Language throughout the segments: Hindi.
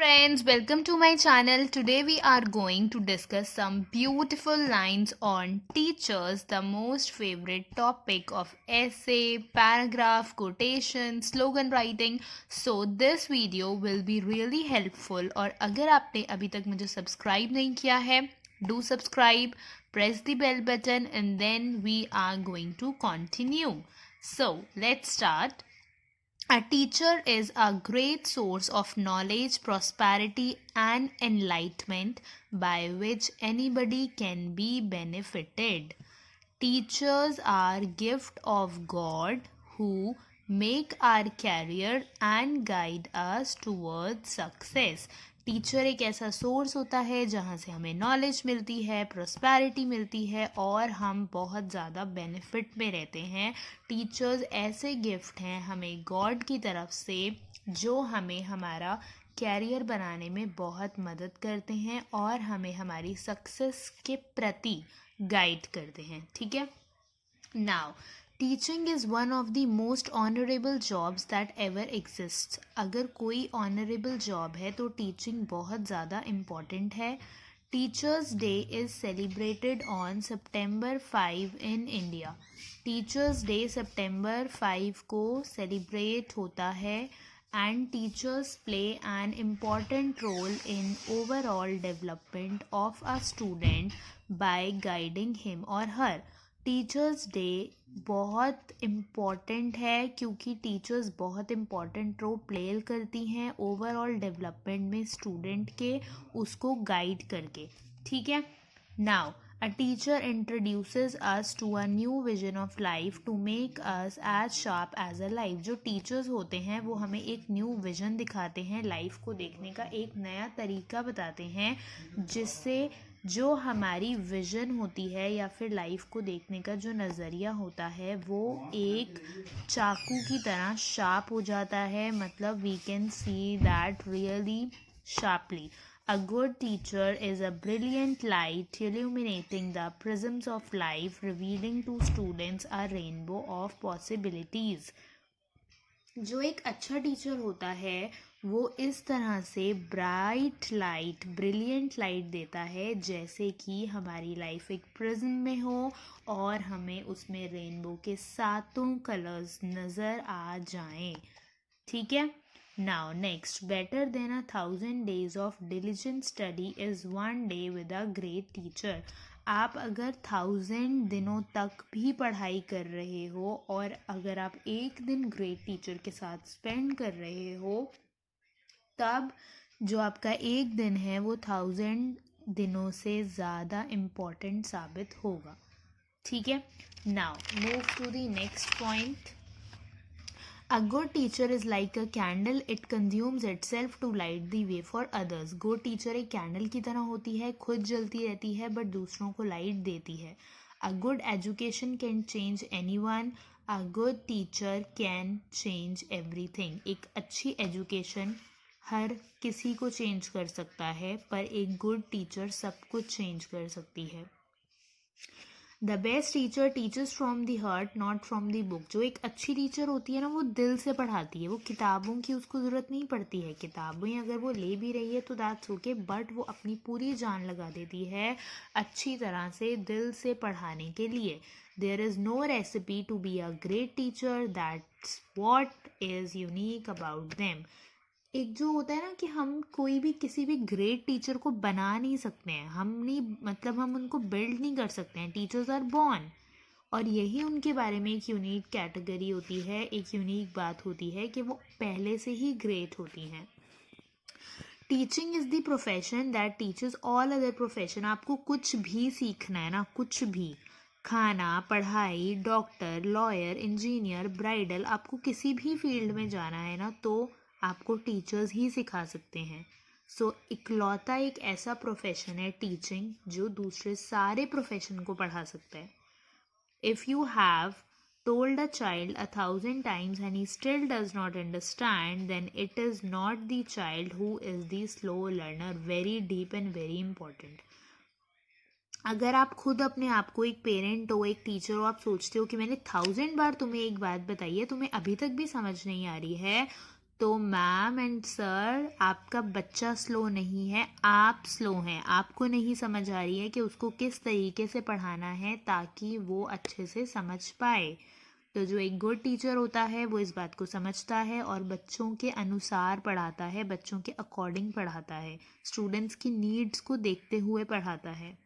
friends, welcome to my channel. Today we are going to discuss some beautiful lines on teachers, the most favorite topic of essay, paragraph, quotation, slogan writing. So this video will be really helpful. और अगर आपने अभी तक मुझे सब्सक्राइब नहीं किया है, do subscribe, press the bell button and then we are going to continue. So let's start. A teacher is a great source of knowledge, prosperity, and enlightenment by which anybody can be benefited. Teachers are gift of God who make our career and guide us towards success. Teacher एक ऐसा सोर्स होता है जहाँ से हमें नॉलेज मिलती है, प्रॉस्पेरिटी मिलती है और हम बहुत ज़्यादा बेनिफिट में रहते हैं. टीचर्स ऐसे गिफ्ट हैं हमें गॉड की तरफ से जो हमें हमारा कैरियर बनाने में बहुत मदद करते हैं और हमें हमारी सक्सेस के प्रति गाइड करते हैं. ठीक है. Now teaching is one of the most honourable jobs that ever exist. अगर कोई ऑनरेबल जॉब है तो टीचिंग बहुत ज़्यादा इम्पॉर्टेंट है. Teachers day is celebrated on September 5 in India. Teachers day सितंबर 5 को सेलिब्रेट होता है and teachers play an important role in overall development of a student by guiding him or her. Teachers day बहुत इम्पॉर्टेंट है क्योंकि टीचर्स बहुत इम्पॉर्टेंट रोल प्ले करती हैं ओवरऑल डेवलपमेंट में स्टूडेंट के, उसको गाइड करके. ठीक है. Now a teacher introduces us to a new vision of life to make us as sharp as a life. जो टीचर्स होते हैं वो हमें एक न्यू विजन दिखाते हैं, लाइफ को देखने का एक नया तरीका बताते हैं जिससे जो हमारी विजन होती है या फिर लाइफ को देखने का जो नज़रिया होता है वो एक चाकू की तरह शार्प हो जाता है. मतलब we can see that really sharply. A good teacher is a brilliant light illuminating the prisms of life, revealing to students a rainbow of possibilities. जो एक अच्छा टीचर होता है वो इस तरह से ब्राइट लाइट, ब्रिलियंट लाइट देता है जैसे कि हमारी लाइफ एक प्रिज्म में हो और हमें उसमें रेनबो के सातों कलर्स नज़र आ जाएं. ठीक है. Now next, better than 1,000 days of diligent study is one day with a great teacher. आप अगर 1,000 दिनों तक भी पढ़ाई कर रहे हो और अगर आप एक दिन ग्रेट टीचर के साथ स्पेंड कर रहे हो तब जो आपका एक दिन है वो 1,000 दिनों से ज़्यादा इम्पॉर्टेंट साबित होगा. ठीक है. Now move to the next point. A good teacher is like a candle. It consumes itself to light the way for others. Good teacher एक कैंडल की तरह होती है, खुद जलती रहती है बट दूसरों को लाइट देती है. A good education can change anyone. A good teacher can change everything. एक अच्छी एजुकेशन हर किसी को चेंज कर सकता है पर एक गुड टीचर सब कुछ चेंज कर सकती है. The best teacher teachers from the heart not from the book. जो एक अच्छी टीचर होती है ना वो दिल से पढ़ाती है, वो किताबों की उसको ज़रूरत नहीं पड़ती है. किताबें अगर वो ले भी रही है तो दैट्स ओके बट वो अपनी पूरी जान लगा देती है अच्छी तरह से दिल से पढ़ाने के लिए. There is no recipe to be a great teacher. That's what is unique about them. एक जो होता है ना कि हम कोई भी किसी भी ग्रेट टीचर को बना नहीं सकते हैं, हम नहीं मतलब हम उनको बिल्ड नहीं कर सकते हैं. टीचर्स आर बॉर्न और यही उनके बारे में एक यूनिक कैटेगरी होती है, एक यूनिक बात होती है कि वो पहले से ही ग्रेट होती हैं. Teaching is the profession that teachers all other profession. आपको कुछ भी सीखना है ना, कुछ भी, खाना, पढ़ाई, डॉक्टर, लॉयर, इंजीनियर, ब्राइडल, आपको किसी भी फील्ड में जाना है ना तो आपको टीचर्स ही सिखा सकते हैं. सो इकलौता एक ऐसा प्रोफेशन है टीचिंग जो दूसरे सारे प्रोफेशन को पढ़ा सकता है. If you have told a child 1,000 times and he still does not understand, then it is not the child who is the slow learner. Very deep and very important. अगर आप खुद अपने आप को एक पेरेंट हो, एक टीचर हो, आप सोचते हो कि मैंने 1,000 बार तुम्हें एक बात बताई है, तुम्हें अभी तक भी समझ नहीं आ रही है, तो मैम एंड सर, आपका बच्चा स्लो नहीं है, आप स्लो हैं। आपको नहीं समझ आ रही है कि उसको किस तरीके से पढ़ाना है ताकि वो अच्छे से समझ पाए। तो जो एक गुड टीचर होता है वो इस बात को समझता है और बच्चों के अनुसार पढ़ाता है, बच्चों के अकॉर्डिंग पढ़ाता है, स्टूडेंट्स की नीड्स को देखते हुए पढ़ाता है।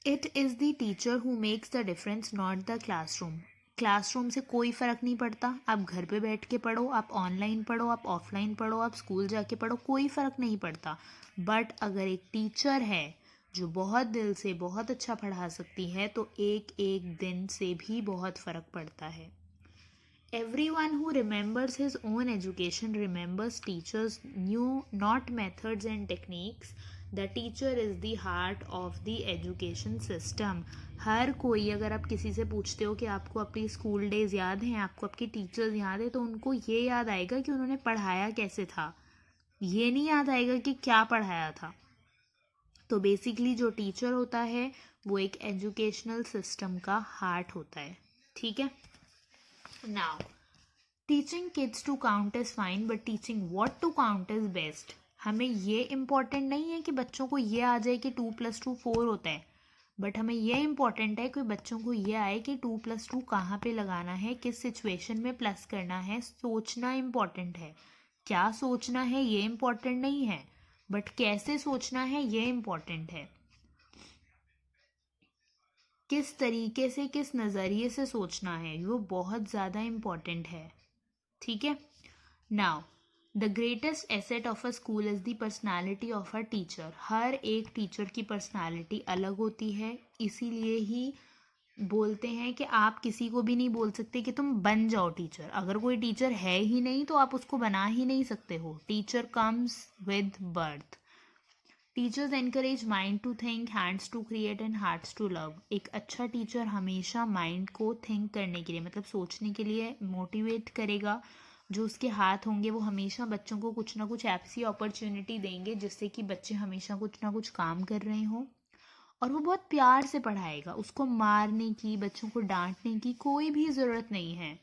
It is the teacher who makes the difference, not the classroom. Classroom से कोई फ़र्क नहीं पड़ता, आप घर पे बैठ के पढ़ो, आप ऑनलाइन पढ़ो, आप ऑफलाइन पढ़ो, आप स्कूल जाके पढ़ो, कोई फ़र्क नहीं पड़ता। बट अगर एक टीचर है जो बहुत दिल से बहुत अच्छा पढ़ा सकती है तो एक एक दिन से भी बहुत फ़र्क पड़ता है। Everyone who remembers his own education remembers teachers' new not methods and techniques. The teacher is the heart of the education system. हर कोई, अगर आप किसी से पूछते हो कि आपको अपनी स्कूल डेज याद हैं, आपको आपकी टीचर्स याद है, तो उनको ये याद आएगा कि उन्होंने पढ़ाया कैसे था, ये नहीं याद आएगा कि क्या पढ़ाया था। तो बेसिकली जो टीचर होता है वो एक एजुकेशनल सिस्टम का हार्ट होता है। ठीक है। Now, teaching kids to count is fine but teaching what to count is best. हमें ये इम्पॉर्टेंट नहीं है कि बच्चों को ये आ जाए कि 2+2 4 होता है, बट हमें ये इम्पॉर्टेंट है कि बच्चों को ये आए कि 2+2 कहाँ पे लगाना है, किस सिचुएशन में प्लस करना है। सोचना इम्पॉर्टेंट है, क्या सोचना है ये इम्पॉर्टेंट नहीं है, बट कैसे सोचना है ये इम्पॉर्टेंट है। किस तरीके से, किस नज़रिए से सोचना है, वो बहुत ज़्यादा इम्पॉर्टेंट है। ठीक है। Now, the greatest asset of a school is the personality of a teacher. हर एक टीचर की पर्सनैलिटी अलग होती है, इसीलिए ही बोलते हैं कि आप किसी को भी नहीं बोल सकते कि तुम बन जाओ टीचर। अगर कोई टीचर है ही नहीं तो आप उसको बना ही नहीं सकते हो। Teacher comes with birth. Teachers encourage mind to think, hands to create and hearts to love. एक अच्छा टीचर हमेशा माइंड को थिंक करने के लिए, मतलब सोचने के लिए मोटिवेट करेगा। जो उसके हाथ होंगे वो हमेशा बच्चों को कुछ ना कुछ ऐसी अपॉर्चुनिटी देंगे जिससे कि बच्चे हमेशा कुछ ना कुछ काम कर रहे हों। और वो बहुत प्यार से पढ़ाएगा, उसको मारने की, बच्चों को डांटने की कोई भी ज़रूरत नहीं है।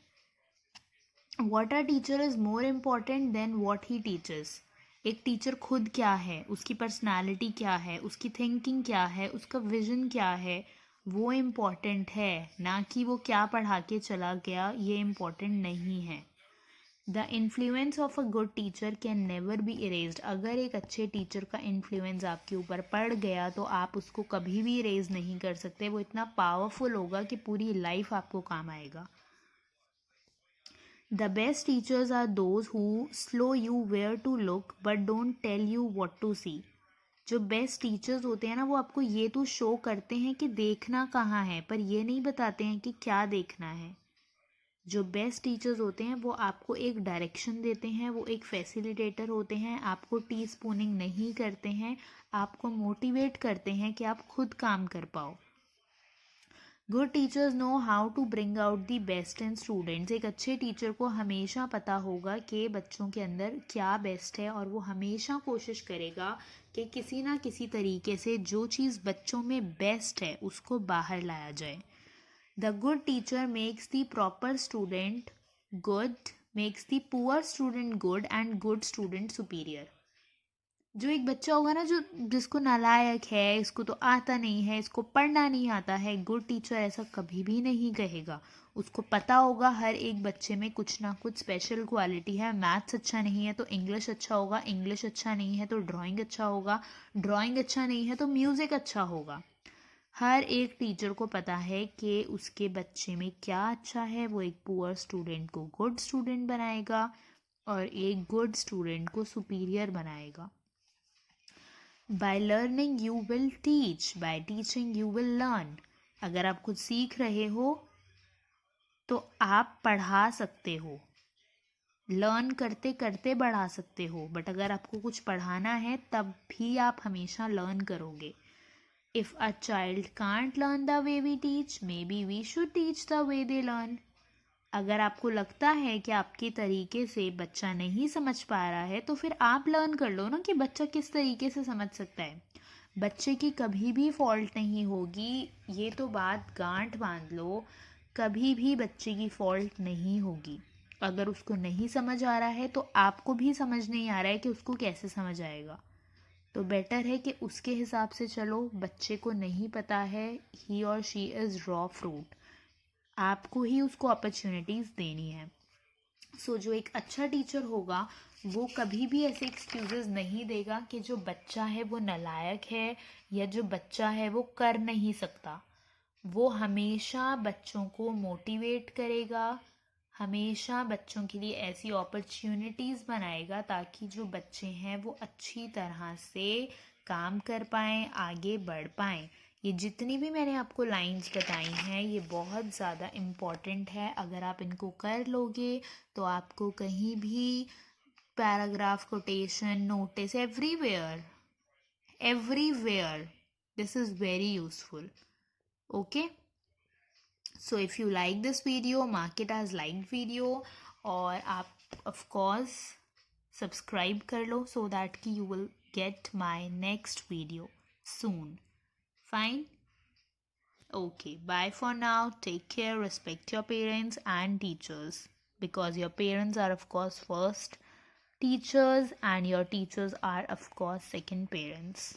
What a teacher is more important than what he teachers. एक टीचर खुद क्या है, उसकी पर्सनालिटी क्या है, उसकी थिंकिंग क्या है, उसका विजन क्या है, वो इम्पॉर्टेंट है, ना कि वो क्या पढ़ा के चला गया, ये इम्पॉर्टेंट नहीं है। The influence of a good teacher can never be erased. अगर एक अच्छे टीचर का इन्फ्लुएंस आपके ऊपर पड़ गया तो आप उसको कभी भी इरेज नहीं कर सकते। वो इतना पावरफुल होगा कि पूरी लाइफ आपको काम आएगा। The best teachers are those who show you where to look but don't tell you what to see. जो बेस्ट टीचर्स होते हैं ना, वो आपको ये तो शो करते हैं कि देखना कहाँ है, पर ये नहीं बताते हैं कि क्या देखना है। जो बेस्ट टीचर्स होते हैं वो आपको एक डायरेक्शन देते हैं, वो एक फैसिलिटेटर होते हैं, आपको टी स्पूनिंग नहीं करते हैं, आपको मोटिवेट करते हैं कि आप खुद काम कर पाओ। Good teachers know how to bring out the best in students. एक अच्छे टीचर को हमेशा पता होगा कि बच्चों के अंदर क्या बेस्ट है और वो हमेशा कोशिश करेगा कि किसी ना किसी तरीके से जो चीज़ बच्चों में बेस्ट है उसको बाहर लाया जाए। The good teacher makes the proper student good, makes the poor student good and good student superior. जो एक बच्चा होगा ना, जो जिसको नालायक है, इसको तो आता नहीं है, इसको पढ़ना नहीं आता है, गुड टीचर ऐसा कभी भी नहीं कहेगा। उसको पता होगा हर एक बच्चे में कुछ ना कुछ स्पेशल क्वालिटी है। मैथ्स अच्छा नहीं है तो इंग्लिश अच्छा होगा, इंग्लिश अच्छा नहीं है तो ड्राइंग अच्छा होगा, ड्राइंग अच्छा नहीं है तो म्यूज़िक अच्छा होगा। हर एक टीचर को पता है कि उसके बच्चे में क्या अच्छा है। वो एक पुअर स्टूडेंट को गुड स्टूडेंट बनाएगा और एक गुड स्टूडेंट को सुपीरियर बनाएगा। By learning you will teach, bye teaching you will learn. अगर आप खुद सीख रहे हो तो आप पढ़ा सकते हो, लर्न करते करते बढ़ा सकते हो, बट अगर आपको कुछ पढ़ाना है तब भी आप हमेशा लर्न करोगे। If a child can't learn the way we teach, maybe we should teach the way they learn. अगर आपको लगता है कि आपके तरीके से बच्चा नहीं समझ पा रहा है तो फिर आप लर्न कर लो ना कि बच्चा किस तरीके से समझ सकता है। बच्चे की कभी भी फॉल्ट नहीं होगी, ये तो बात गांठ बांध लो, कभी भी बच्चे की फॉल्ट नहीं होगी। अगर उसको नहीं समझ आ रहा है तो आपको भी समझ नहीं आ रहा है कि उसको कैसे समझ आएगा। तो बेटर है कि उसके हिसाब से चलो। बच्चे को नहीं पता है, ही और शी इज़ रॉ फ्रूट, आपको ही उसको अपॉर्चुनिटीज़ देनी है। सो जो एक अच्छा टीचर होगा वो कभी भी ऐसे एक्सक्यूजेस नहीं देगा कि जो बच्चा है वो नालायक है या जो बच्चा है वो कर नहीं सकता। वो हमेशा बच्चों को मोटिवेट करेगा, हमेशा बच्चों के लिए ऐसी अपॉर्चुनिटीज़ बनाएगा ताकि जो बच्चे हैं वो अच्छी तरह से काम कर पाएँ, आगे बढ़ पाएँ। ये जितनी भी मैंने आपको लाइंस बताई हैं ये बहुत ज़्यादा इम्पॉर्टेंट है। अगर आप इनको कर लोगे तो आपको कहीं भी paragraph, quotation, notice, everywhere, everywhere this is very useful. Okay, so if you like this video mark it as like video, और आप ऑफ कोर्स सब्सक्राइब कर लो सो दैट कि you will get my next video soon. Fine, okay, bye for now, take care, respect your parents and teachers, because your parents are of course first teachers and your teachers are of course second parents.